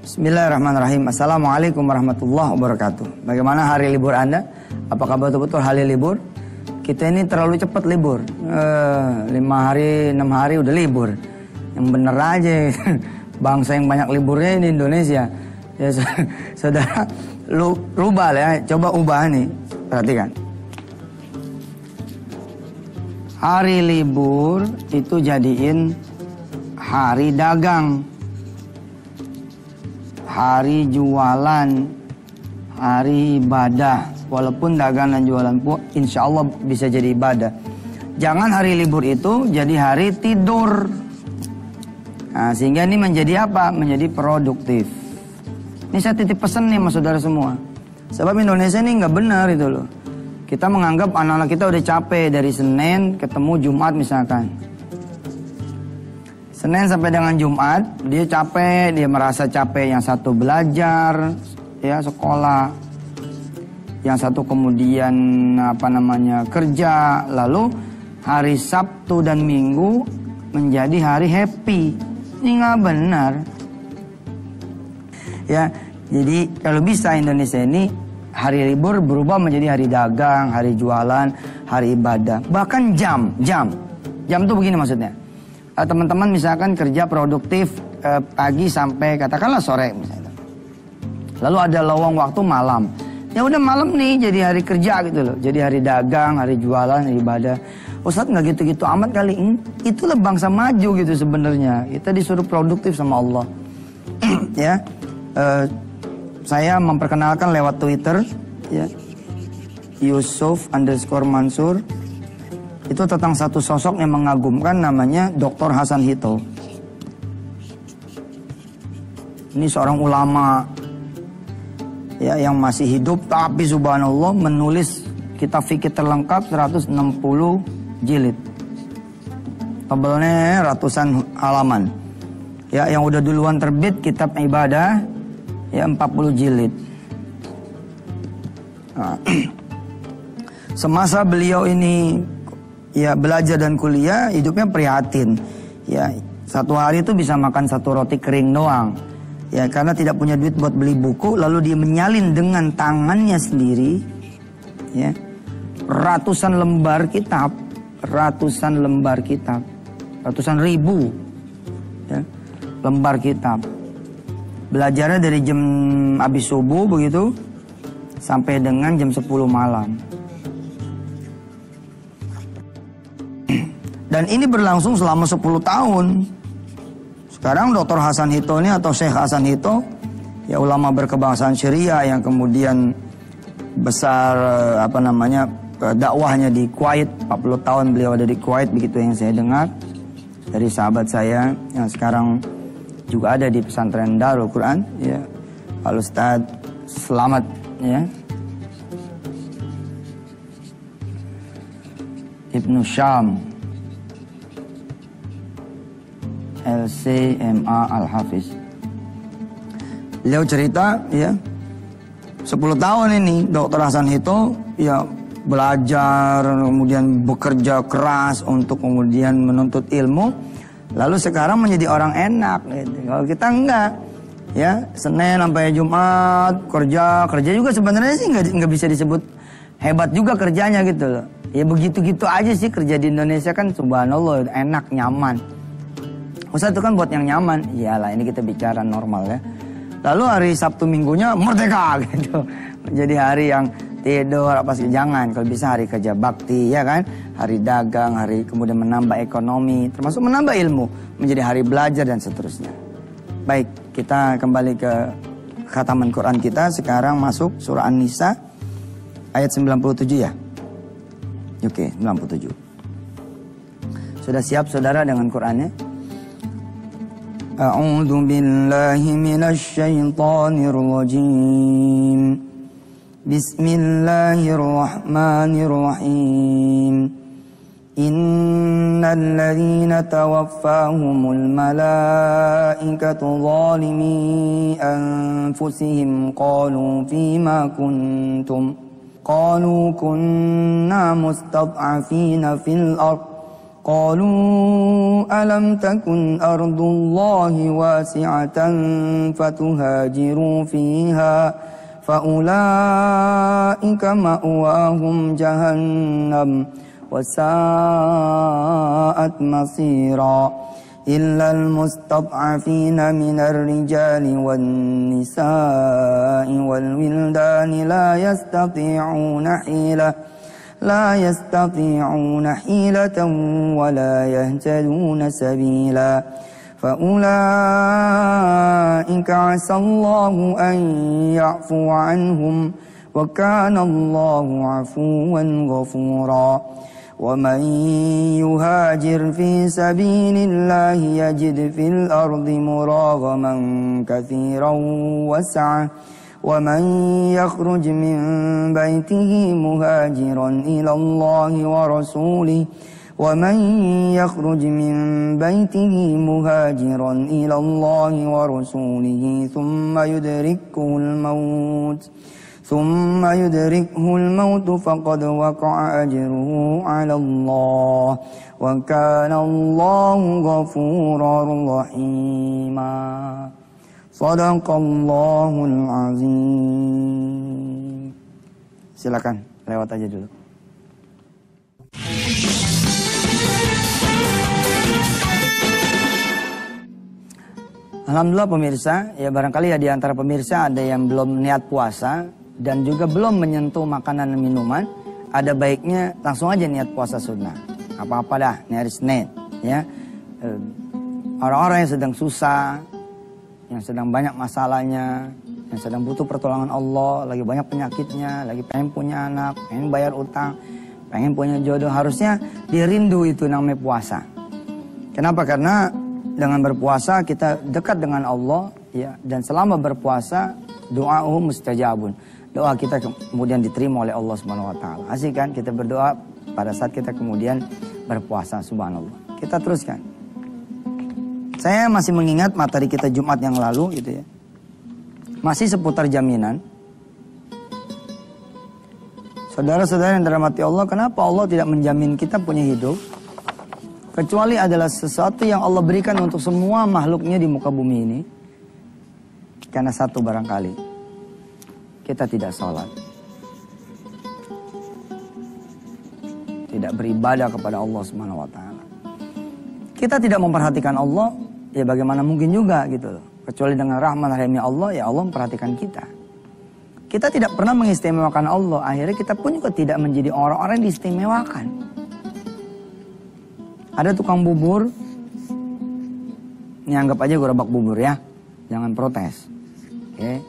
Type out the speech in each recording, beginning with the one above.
Bismillahirrahmanirrahim. Assalamualaikum warahmatullahi wabarakatuh. Bagaimana hari libur Anda? Apakah betul-betul hari libur? Kita ini terlalu cepat libur. 5 hari, 6 hari udah libur. Yang bener aja. Bangsa yang banyak liburnya ini Indonesia. Ya saudara, lu rubah ya. Coba ubah nih. Perhatikan. Hari libur itu jadiin hari dagang, hari jualan, hari ibadah. Walaupun dagang dan jualan pun insya Allah bisa jadi ibadah. Jangan hari libur itu jadi hari tidur. Nah, sehingga ini menjadi apa? Menjadi produktif. Ini saya titip pesan nih sama saudara semua. Sebab Indonesia ini nggak benar itu loh. Kita menganggap anak-anak kita udah capek dari Senin ketemu Jumat misalkan. Senin sampai dengan Jumat, dia capek, dia merasa capek. Yang satu belajar, ya sekolah. Yang satu kemudian kerja. Lalu hari Sabtu dan Minggu menjadi hari happy. Ini nggak benar. Ya, jadi kalau bisa Indonesia ini hari libur berubah menjadi hari dagang, hari jualan, hari ibadah. Bahkan jam itu begini maksudnya. Teman-teman misalkan kerja produktif pagi sampai katakanlah sore misalnya. Lalu ada lowong waktu malam. Ya udah malam nih jadi hari kerja gitu loh. Jadi hari dagang, hari jualan, hari ibadah. Ustadz nggak gitu-gitu amat kali. Itulah bangsa maju gitu sebenarnya. Kita disuruh produktif sama Allah. Ya, saya memperkenalkan lewat Twitter. Ya, Yusuf_Mansur. Itu tentang satu sosok yang mengagumkan namanya Dr. Hasan Hito. Ini seorang ulama ya yang masih hidup tapi subhanallah menulis kitab fikih terlengkap 160 jilid. Tebelnya ratusan halaman. Ya, yang udah duluan terbit kitab ibadah ya 40 jilid. Nah, semasa beliau ini ya belajar dan kuliah, hidupnya prihatin. Ya, satu hari itu bisa makan 1 roti kering doang. Ya, karena tidak punya duit buat beli buku, lalu dia menyalin dengan tangannya sendiri. Ya, ratusan lembar kitab, ratusan ribu ya, lembar kitab. Belajarnya dari jam habis subuh begitu sampai dengan jam 10 malam. Dan ini berlangsung selama 10 tahun. Sekarang Dr. Hasan Hito ini atau Syekh Hasan Hito, ya ulama berkebangsaan Syria yang kemudian besar dakwahnya di Kuwait. 40 tahun beliau ada di Kuwait, begitu yang saya dengar dari sahabat saya yang sekarang juga ada di pesantren Darul Quran, ya, Pak Ustadz Selamat, ya, Ibnu Syam LCMA Al-Hafiz. Beliau cerita ya 10 tahun ini Dr. Hasan Hito ya belajar, kemudian bekerja keras untuk kemudian menuntut ilmu. Lalu sekarang menjadi orang enak gitu. Kalau kita enggak ya, Senin sampai Jumat kerja juga sebenarnya sih nggak bisa disebut hebat juga kerjanya gitu loh. Ya begitu-gitu aja sih kerja di Indonesia kan subhanallah enak, nyaman. Ustaz itu kan buat yang nyaman. Iyalah, ini kita bicara normal ya. Lalu hari Sabtu Minggunya merdeka gitu. Jadi hari yang tidur apa sih, jangan. Kalau bisa hari kerja bakti ya kan. Hari dagang, hari kemudian menambah ekonomi, termasuk menambah ilmu, menjadi hari belajar dan seterusnya. Baik, kita kembali ke khataman Quran kita. Sekarang masuk surah An-Nisa ayat 97 ya. Oke, 97. Sudah siap saudara dengan Qurannya? A'udzu billahi minasy syaithanir rajim. Bismillahirrahmanirrahim. Innal ladzina tawaffahumul malaikatu zalimi anfusihim qalu fima kuntum qalu kunna mustad'afina fil ardh قالوا ألم تكن أرض الله واسعة فتهاجروا فيها فأولئك مأواهم جهنم وساءت مصيرا إلا المستضعفين من الرجال والنساء والولدان لا يستطيعون حيلة ولا يهتدون سبيلا فأولئك عسى الله أن يعفو عنهم وكان الله عفوا غفورا ومن يهاجر في سبيل الله يجد في الأرض مراغما كثيرا وسعة ومن يخرج من بيته مهاجرا إلى الله ورسوله ثم يدركه الموت فقد وقع أجره على الله وكان الله غفورا رحيما Sadaqallahul azim. Silakan lewat aja dulu. Alhamdulillah pemirsa, ya barangkali ya di antara pemirsa ada yang belum niat puasa dan juga belum menyentuh makanan dan minuman, ada baiknya langsung aja niat puasa sunnah. Apa-apa dah, ini hari Senin, ya. Orang-orang yang sedang susah, yang sedang banyak masalahnya, yang sedang butuh pertolongan Allah, lagi banyak penyakitnya, lagi pengen punya anak, pengen bayar utang, pengen punya jodoh, harusnya dirindu itu namanya puasa. Kenapa? Karena dengan berpuasa kita dekat dengan Allah, ya, dan selama berpuasa doa'uhu mustajabun. Doa kita kemudian diterima oleh Allah Subhanahu wa taala. Asik kan kita berdoa pada saat kita kemudian berpuasa, subhanallah. Kita teruskan. Saya masih mengingat materi kita Jumat yang lalu gitu ya. Masih seputar jaminan. Saudara-saudara yang dirahmati Allah, kenapa Allah tidak menjamin kita punya hidup? Kecuali adalah sesuatu yang Allah berikan untuk semua makhluknya di muka bumi ini. Karena satu barangkali, kita tidak sholat. Tidak beribadah kepada Allah Subhanahu wa taala. Kita tidak memperhatikan Allah, ya bagaimana mungkin juga gitu loh. Kecuali dengan rahmat rahimnya Allah, ya Allah memperhatikan kita. Kita tidak pernah mengistimewakan Allah, akhirnya kita pun juga tidak menjadi orang-orang yang diistimewakan. Ada tukang bubur, ini anggap aja gerobak bubur ya, jangan protes. Oke,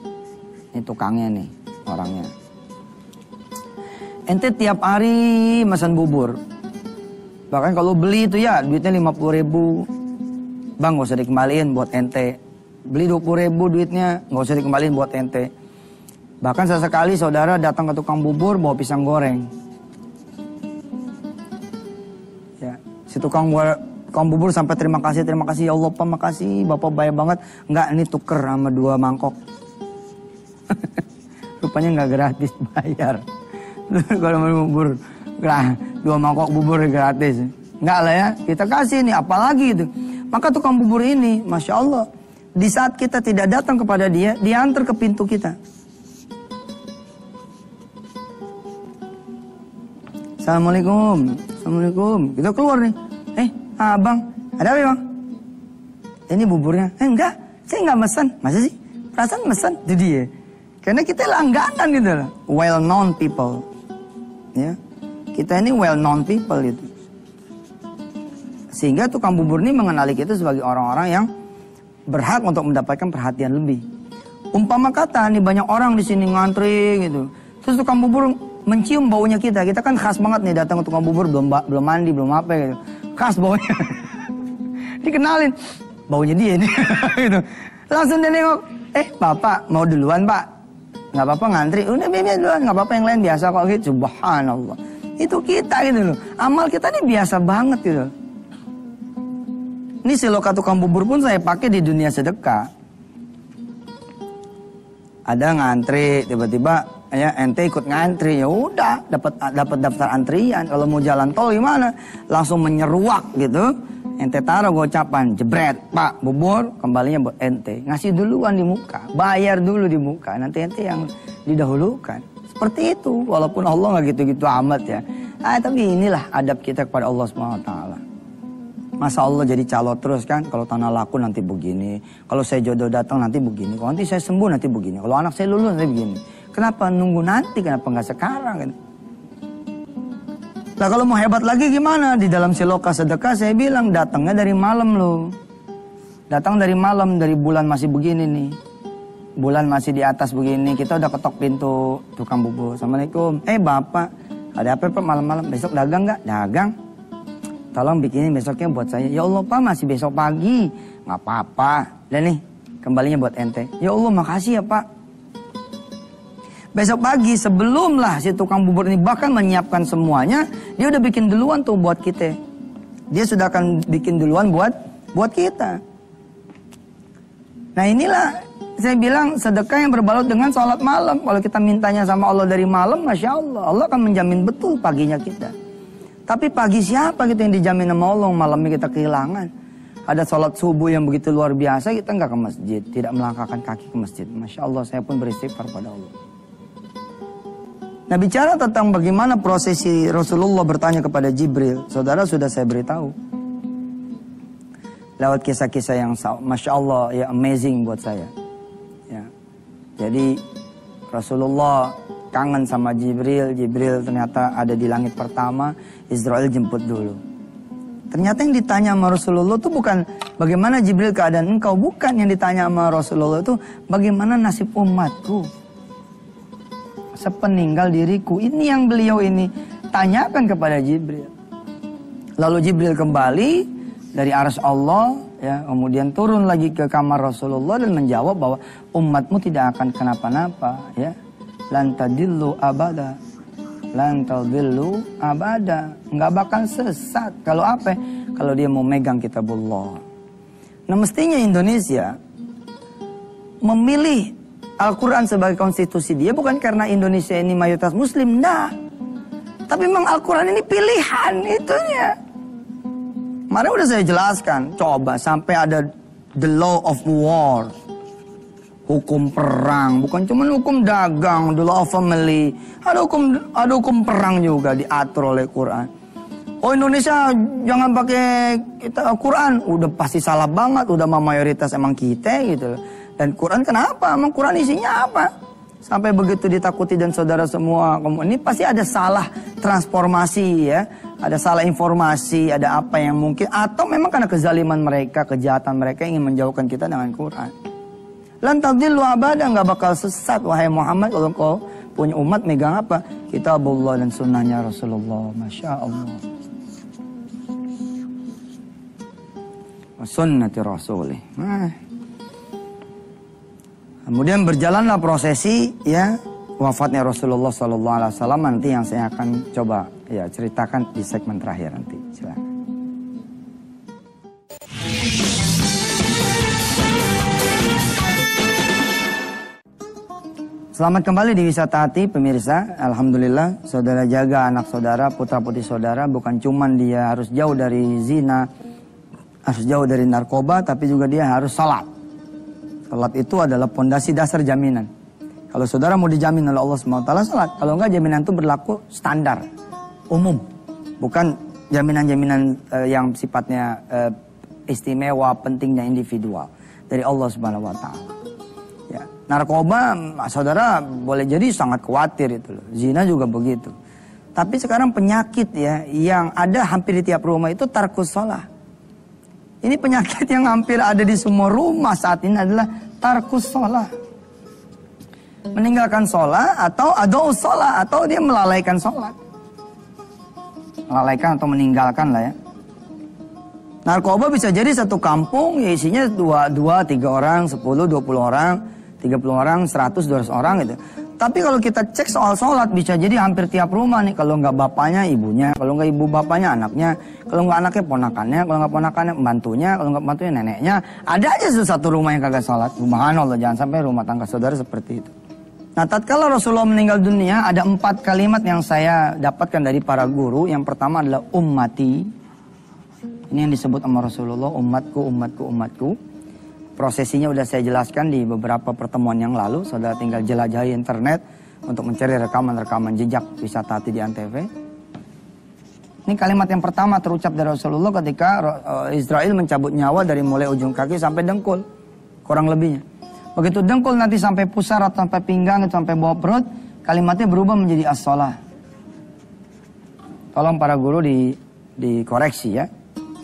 ini tukangnya nih, orangnya. Ente tiap hari pesan bubur. Bahkan kalau beli itu ya duitnya 50.000. Bang gak usah dikembaliin buat ente. Beli 20.000 duitnya gak usah dikembaliin buat ente. Bahkan sesekali saudara datang ke tukang bubur bawa pisang goreng. Ya, si tukang bubur sampai terima kasih ya Allah Pak, makasih Bapak baik banget. Enggak, ini tuker sama 2 mangkok. Rupanya gak gratis, bayar. Kalau mau bubur 2 mangkok bubur gratis. Enggak lah ya, kita kasih nih, apalagi itu. Maka tukang bubur ini, Masya Allah, di saat kita tidak datang kepada dia, dia antar ke pintu kita. Assalamualaikum, Assalamualaikum. Kita keluar nih. Abang, ada apa bang? Ini buburnya. Enggak, saya enggak mesen. Masa sih? Perasaan mesen, itu dia. Karena kita langganan gitu loh. Well known people. Ya. Kita ini well known people gitu. Sehingga tukang bubur ini mengenali kita sebagai orang-orang yang berhak untuk mendapatkan perhatian lebih. Umpama kata nih banyak orang di sini ngantri gitu. Terus tukang bubur mencium baunya kita. Kita kan khas banget nih datang ke tukang bubur belum mandi, belum apa gitu. Khas baunya. Dikenalin baunya dia nih gitu. Langsung dia nengok, Bapak mau duluan Pak? Nggak apa-apa ngantri. Udah biar duluan, nggak apa-apa yang lain biasa kok gitu. Subhanallah. Itu kita gitu loh. Amal kita ini biasa banget gitu. Ini siloka tukang bubur pun saya pakai di dunia sedekah. Ada ngantri, tiba-tiba ya ente ikut ngantri, ya udah dapat daftar antrian. Kalau mau jalan tol gimana? Langsung menyeruak gitu. Ente taruh gocapan, jebret, Pak, bubur, kembalinya buat ente. Ngasih duluan di muka, bayar dulu di muka, nanti ente yang didahulukan. Seperti itu, walaupun Allah nggak gitu-gitu amat ya. Tapi inilah adab kita kepada Allah SWT. Masa Allah jadi calo terus kan? Kalau tanah laku nanti begini, kalau saya jodoh datang nanti begini, kalau nanti saya sembuh nanti begini, kalau anak saya lulus nanti begini. Kenapa nunggu nanti? Kenapa nggak sekarang? Kan? Nah kalau mau hebat lagi gimana? Di dalam siloka sedekah saya bilang datangnya dari malam loh. Datang dari malam, dari bulan masih begini nih. Bulan masih di atas begini, kita udah ketok pintu tukang bubur. Assalamualaikum. Bapak, ada apa Pak malam-malam? Besok dagang nggak? Dagang. Tolong bikinin besoknya buat saya. Ya Allah Pak, masih besok pagi. Nggak apa-apa. Dan nih, kembalinya buat ente. Ya Allah makasih ya Pak. Besok pagi sebelumlah si tukang bubur ini bahkan menyiapkan semuanya, dia udah bikin duluan tuh buat kita. Dia sudah akan bikin duluan buat kita. Nah inilah saya bilang sedekah yang berbalut dengan sholat malam. Kalau kita mintanya sama Allah dari malam, Masya Allah. Allah akan menjamin betul paginya kita. Tapi pagi siapa kita yang dijamin sama Allah, malamnya kita kehilangan. Ada sholat subuh yang begitu luar biasa, kita nggak ke masjid. Tidak melangkahkan kaki ke masjid. Masya Allah, saya pun beristighfar pada Allah. Nah bicara tentang bagaimana prosesi Rasulullah bertanya kepada Jibril, saudara sudah saya beritahu. Lewat kisah-kisah yang Masya Allah ya amazing buat saya. Ya. Jadi Rasulullah kangen sama Jibril. Jibril ternyata ada di langit pertama, Israel jemput dulu. Ternyata yang ditanya sama Rasulullah itu bukan bagaimana Jibril keadaan engkau. Bukan yang ditanya sama Rasulullah itu bagaimana nasib umatku. Sepeninggal diriku. Ini yang beliau ini tanyakan kepada Jibril. Lalu Jibril kembali dari arsy Allah, ya, kemudian turun lagi ke kamar Rasulullah dan menjawab bahwa umatmu tidak akan kenapa-napa, ya. Lan tadillu abada. Lan tadillu abada. Enggak bakal sesat. Kalau apa? Kalau dia mau megang kitabullah. Nah, mestinya Indonesia memilih Al-Quran sebagai konstitusi dia bukan karena Indonesia ini mayoritas muslim, nah. Tapi memang Al-Quran ini pilihan itunya. Kemarin udah saya jelaskan, coba sampai ada the law of war. Hukum perang, bukan cuma hukum dagang, the law of family. Ada hukum perang juga diatur oleh Quran. Oh Indonesia jangan pakai Quran, udah pasti salah banget, udah mayoritas emang kita gitu loh. Dan Quran kenapa? Emang Quran isinya apa? Sampai begitu ditakuti dan saudara semua. Ini pasti ada salah transformasi ya. Ada salah informasi, ada apa yang mungkin. Atau memang karena kezaliman mereka, kejahatan mereka ingin menjauhkan kita dengan Quran. Lan tadillu abada, gak bakal sesat. Wahai Muhammad, kalau kau punya umat megang apa? Kitabullah dan sunnahnya Rasulullah. Masya Allah. Wa sunnati Rasulih. Kemudian berjalanlah prosesi ya wafatnya Rasulullah SAW, nanti yang saya akan coba ya ceritakan di segmen terakhir nanti. Silakan. Selamat kembali di Wisata Hati pemirsa. Alhamdulillah saudara jaga anak saudara, putra putri saudara, bukan cuman dia harus jauh dari zina, harus jauh dari narkoba, tapi juga dia harus salat. Salat itu adalah pondasi dasar jaminan. Kalau saudara mau dijamin oleh Allah SWT, salat. Kalau enggak, jaminan itu berlaku standar, umum. Bukan jaminan-jaminan yang sifatnya istimewa, pentingnya individual. Dari Allah SWT. Ya. Narkoba, saudara boleh jadi sangat khawatir itu loh. Zina juga begitu. Tapi sekarang penyakit ya, yang ada hampir di tiap rumah itu tarkus shalah. Ini penyakit yang hampir ada di semua rumah saat ini adalah tarkus shalah. Meninggalkan sholat atau adous sholat, atau dia melalaikan sholat. Melalaikan atau meninggalkan lah ya. Narkoba bisa jadi satu kampung ya isinya 2, 3 orang, 10, 20 orang, 30 orang, 100, 200 orang gitu. Tapi kalau kita cek soal sholat bisa jadi hampir tiap rumah nih. Kalau nggak bapaknya ibunya, kalau nggak ibu bapaknya anaknya, kalau nggak anaknya ponakannya, kalau nggak ponakannya pembantunya, kalau nggak pembantunya neneknya. Ada aja satu rumah yang kagak sholat. Subhanallah, jangan sampai rumah tangga saudara seperti itu. Nah, tatkala Rasulullah meninggal dunia, ada 4 kalimat yang saya dapatkan dari para guru. Yang pertama adalah ummati. Ini yang disebut sama Rasulullah, umatku, umatku, umatku. Prosesinya udah saya jelaskan di beberapa pertemuan yang lalu. Saudara tinggal jelajahi internet untuk mencari rekaman-rekaman jejak wisata hati di Antv. Ini kalimat yang pertama terucap dari Rasulullah ketika Israel mencabut nyawa dari mulai ujung kaki sampai dengkul. Kurang lebihnya. Begitu dengkul nanti sampai pusar atau sampai pinggang atau sampai bawah perut, kalimatnya berubah menjadi as-shalah. Tolong para guru dikoreksi ya.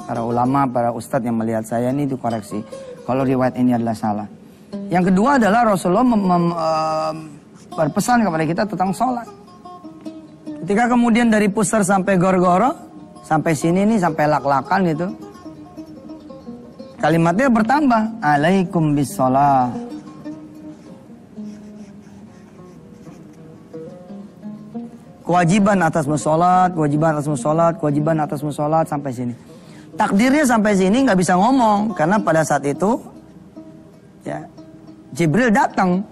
Para ulama, para ustadz yang melihat saya ini dikoreksi. Kalau riwayat ini adalah salah. Yang kedua adalah Rasulullah berpesan kepada kita tentang sholat. Ketika kemudian dari pusar sampai gorgoro, sampai sini nih, sampai lak-lakan gitu. Kalimatnya bertambah. Alaikum bis-sholah. Kewajiban atas musolat, kewajiban atas musolat, kewajiban atas musolat sampai sini. Takdirnya sampai sini nggak bisa ngomong karena pada saat itu ya Jibril datang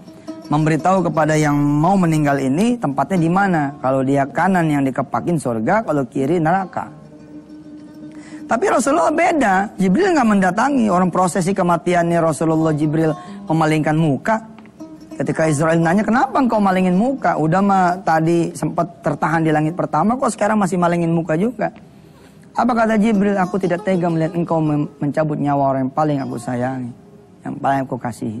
memberitahu kepada yang mau meninggal ini tempatnya di mana. Kalau dia kanan yang dikepakin surga, kalau kiri neraka. Tapi Rasulullah beda. Jibril nggak mendatangi. Orang prosesi kematiannya Rasulullah, Jibril memalingkan muka. Ketika Israel nanya, kenapa engkau malingin muka? Udah mah tadi sempat tertahan di langit pertama, kok sekarang masih malingin muka juga? Apa kata Jibril? Aku tidak tega melihat engkau mencabut nyawa orang yang paling aku sayangi, yang paling aku kasihi.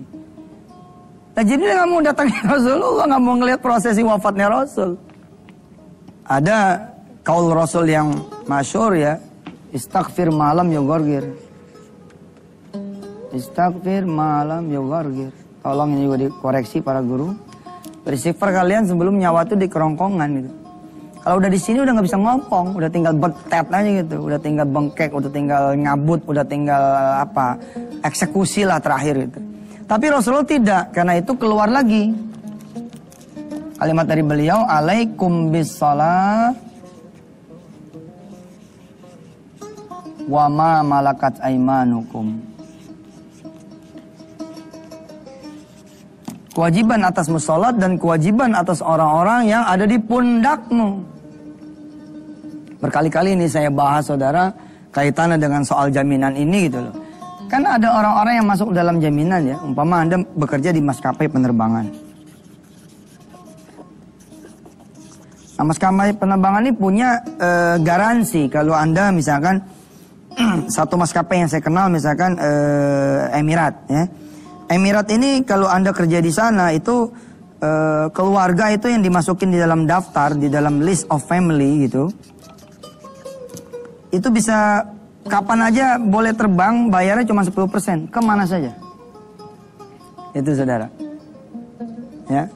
Nah, Jibril nggak mau datangi Rasulullah, nggak mau ngelihat prosesi wafatnya Rasul. Ada kaul Rasul yang masyhur ya, istaghfir malam yugorgir. Istaghfir malam yugorgir. Tolong ini juga dikoreksi para guru. Beristighfar kalian sebelum nyawa itu di kerongkongan gitu. Kalau udah di sini udah nggak bisa ngomong, udah tinggal betet aja gitu, udah tinggal bengkek, udah tinggal ngabut, udah tinggal eksekusi lah terakhir gitu. Tapi Rasulullah tidak, karena itu keluar lagi. Kalimat dari beliau, alaikum bis-shalah wa ma malakat aimanukum. Kewajiban atas musolat dan kewajiban atas orang-orang yang ada di pundakmu. Berkali-kali ini saya bahas saudara kaitannya dengan soal jaminan ini gitu loh. Kan ada orang-orang yang masuk dalam jaminan ya. Umpama Anda bekerja di maskapai penerbangan. Nah, maskapai penerbangan ini punya garansi. Kalau Anda misalkan satu maskapai yang saya kenal misalkan Emirat ya. Emirat ini kalau Anda kerja di sana itu keluarga itu yang dimasukin di dalam daftar, di dalam list of family gitu. Itu bisa kapan aja boleh terbang, bayarnya cuma 10%. Kemana saja. Itu saudara. Ya.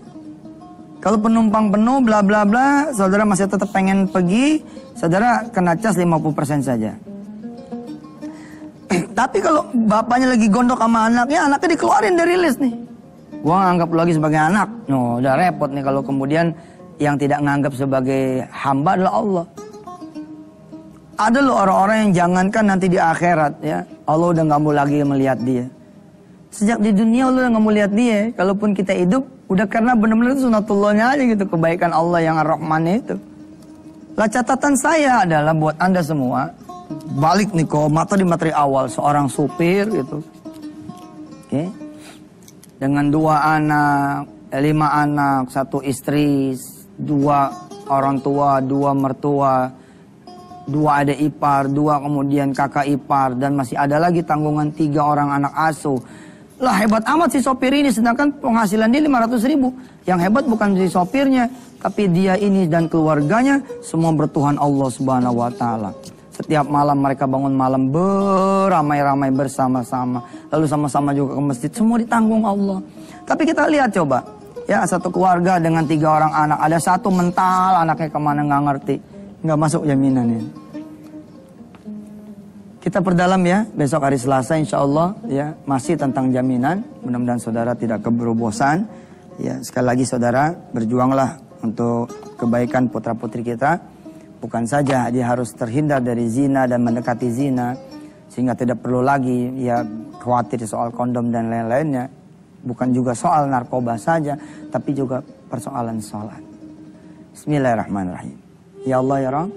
Kalau penumpang penuh bla bla bla, saudara masih tetap pengen pergi, saudara kena cas 50% saja. Tapi kalau bapaknya lagi gondok sama anaknya dikeluarin dari list nih. Gua nganggap lagi sebagai anak. No, udah repot nih kalau kemudian yang tidak nganggap sebagai hamba adalah Allah. Ada loh orang-orang yang jangankan nanti di akhirat ya, Allah udah nggak mau lagi melihat dia. Sejak di dunia Allah udah nggak mau lihat dia. Kalaupun kita hidup, udah karena benar-benar itu sunatullahnya aja gitu, kebaikan Allah yang Ar-Rahman itu. Lah catatan saya adalah buat Anda semua. Balik nih kok mata di materi awal seorang supir gitu, oke, dengan 2 anak, 5 anak, 1 istri, 2 orang tua, 2 mertua, 2 adik ipar, 2 kemudian kakak ipar, dan masih ada lagi tanggungan 3 orang anak asuh. Lah hebat amat si sopir ini, sedangkan penghasilan dia 500.000. Yang hebat bukan si sopirnya, tapi dia ini dan keluarganya semua bertuhan Allah Subhanahu Wa Taala. Setiap malam mereka bangun malam beramai-ramai bersama-sama. Lalu sama-sama juga ke masjid. Semua ditanggung Allah. Tapi kita lihat coba. Ya, satu keluarga dengan 3 orang anak. Ada 1 mental, anaknya kemana nggak ngerti. Nggak masuk jaminan ini. Kita perdalam ya. Besok hari Selasa insya Allah. Ya, masih tentang jaminan. Mudah-mudahan saudara tidak keburu bosan. Ya, sekali lagi saudara berjuanglah untuk kebaikan putra-putri kita. Bukan saja dia harus terhindar dari zina dan mendekati zina, sehingga tidak perlu lagi ya khawatir soal kondom dan lain-lainnya. Bukan juga soal narkoba saja, tapi juga persoalan sholat. Bismillahirrahmanirrahim. Ya Allah ya Rabb,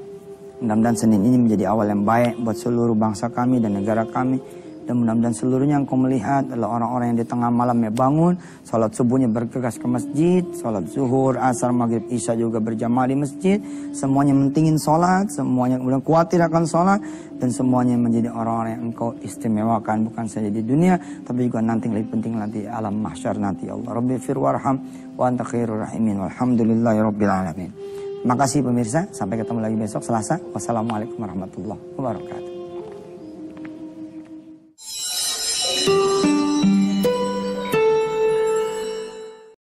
mudah-mudahan Senin ini menjadi awal yang baik buat seluruh bangsa kami dan negara kami. Dan mudah-mudahan seluruhnya Engkau melihat adalah orang-orang yang di tengah malamnya bangun, salat subuhnya bergegas ke masjid, salat zuhur, asar, maghrib, isya juga berjamaah di masjid. Semuanya mentingin salat, semuanya kemudian khawatir akan salat, dan semuanya menjadi orang-orang yang Engkau istimewakan, bukan saja di dunia, tapi juga nanti lebih penting nanti alam mahsyar nanti. Allah Rabbi fir warham wa anta khairur rahimin walhamdulillahi rabbil alamin. Makasih pemirsa, sampai ketemu lagi besok Selasa. Wassalamualaikum warahmatullahi wabarakatuh.